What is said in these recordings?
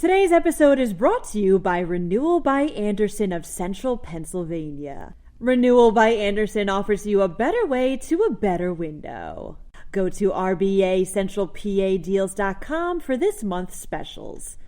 Today's episode is brought to you by Renewal by Andersen of Central Pennsylvania. Renewal by Andersen offers you a better way to a better window. Go to RBACentralPADeals.com for this month's specials.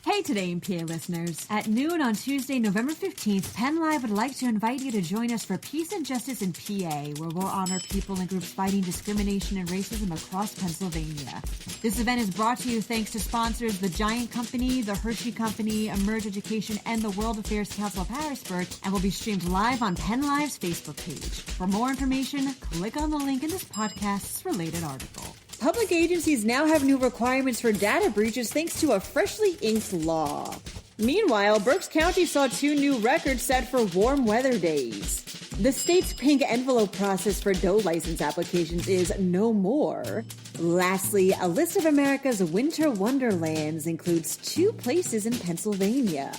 Hey Today in PA listeners. At noon on Tuesday, November 15th, PennLive would like to invite you to join us for Peace and Justice in PA, where we'll honor people and groups fighting discrimination and racism across Pennsylvania. This event is brought to you thanks to sponsors The Giant Company, The Hershey Company, Emerge Education, and the World Affairs Council of Harrisburg, and will be streamed live on PennLive's Facebook page. For more information, click on the link in this podcast's related article. Public agencies now have new requirements for data breaches thanks to a freshly inked law. Meanwhile, Berks County saw 2 new records set for warm weather days. The state's pink envelope process for doe license applications is no more. Lastly, a list of America's winter wonderlands includes 2 places in Pennsylvania.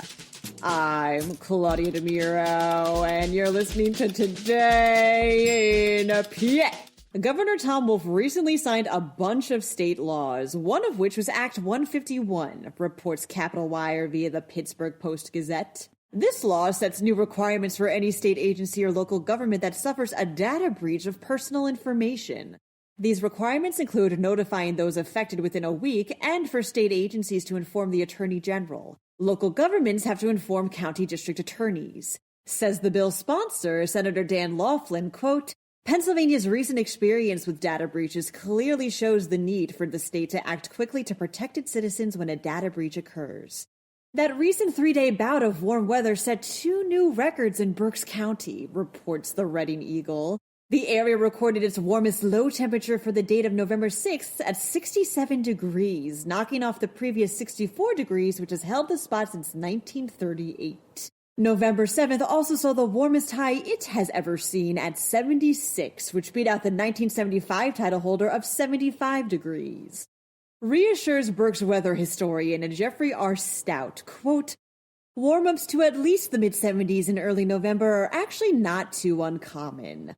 I'm Claudia Dimuro, and you're listening to Today in PA. Governor Tom Wolf recently signed a bunch of state laws, one of which was Act 151, reports Capitol Wire via the Pittsburgh Post-Gazette. This law sets new requirements for any state agency or local government that suffers a data breach of personal information. These requirements include notifying those affected within a week and for state agencies to inform the Attorney General. Local governments have to inform county district attorneys. Says the bill's sponsor, Senator Dan Laughlin, quote, Pennsylvania's recent experience with data breaches clearly shows the need for the state to act quickly to protect its citizens when a data breach occurs. That recent 3-day bout of warm weather set 2 new records in Berks County, reports the Reading Eagle. The area recorded its warmest low temperature for the date of November 6th at 67 degrees, knocking off the previous 64 degrees, which has held the spot since 1938. November 7th also saw the warmest high it has ever seen at 76, which beat out the 1975 title holder of 75 degrees. Reassures Berks weather historian Jeffrey R. Stout, quote, warm-ups to at least the mid-70s in early November are actually not too uncommon.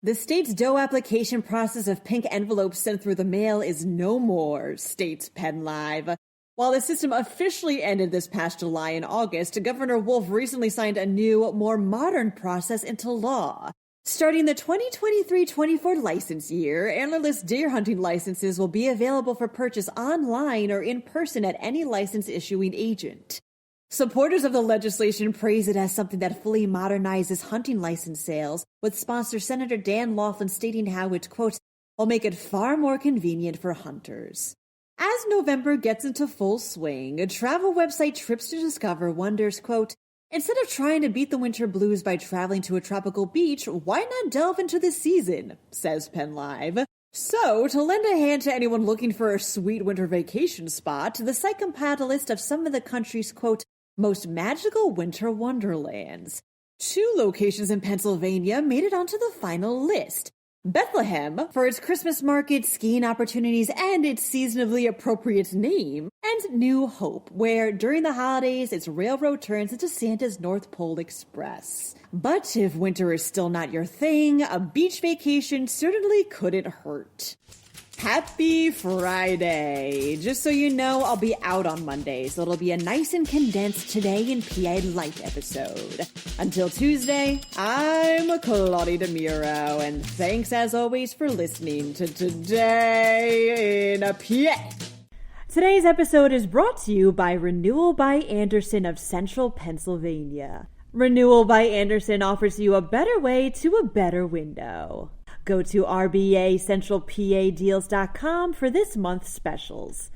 The state's doe application process of pink envelopes sent through the mail is no more, states PennLive. While the system officially ended this past July and August, Governor Wolf recently signed a new, more modern process into law. Starting the 2023-24 license year, antlerless deer hunting licenses will be available for purchase online or in person at any license issuing agent. Supporters of the legislation praise it as something that fully modernizes hunting license sales, with sponsor Senator Dan Laughlin stating how it, quote, will make it far more convenient for hunters. As November gets into full swing, a travel website Trips to Discover wonders, quote, instead of trying to beat the winter blues by traveling to a tropical beach, why not delve into the season, says PennLive. So, to lend a hand to anyone looking for a sweet winter vacation spot, the site compiled a list of some of the country's, quote, most magical winter wonderlands. 2 locations in Pennsylvania made it onto the final list. Bethlehem, for its Christmas market, skiing opportunities, and its seasonably appropriate name, and New Hope, where during the holidays its railroad turns into Santa's North Pole Express. But if winter is still not your thing, a beach vacation certainly couldn't hurt. Happy Friday! Just so you know, I'll be out on Monday, so it'll be a nice and condensed Today in PA Light episode. Until Tuesday, I'm Claudia Dimuro, and thanks as always for listening to Today in PA. Today's episode is brought to you by Renewal by Andersen of Central Pennsylvania. Renewal by Andersen offers you a better way to a better window. Go to RBACentralPADeals.com for this month's specials.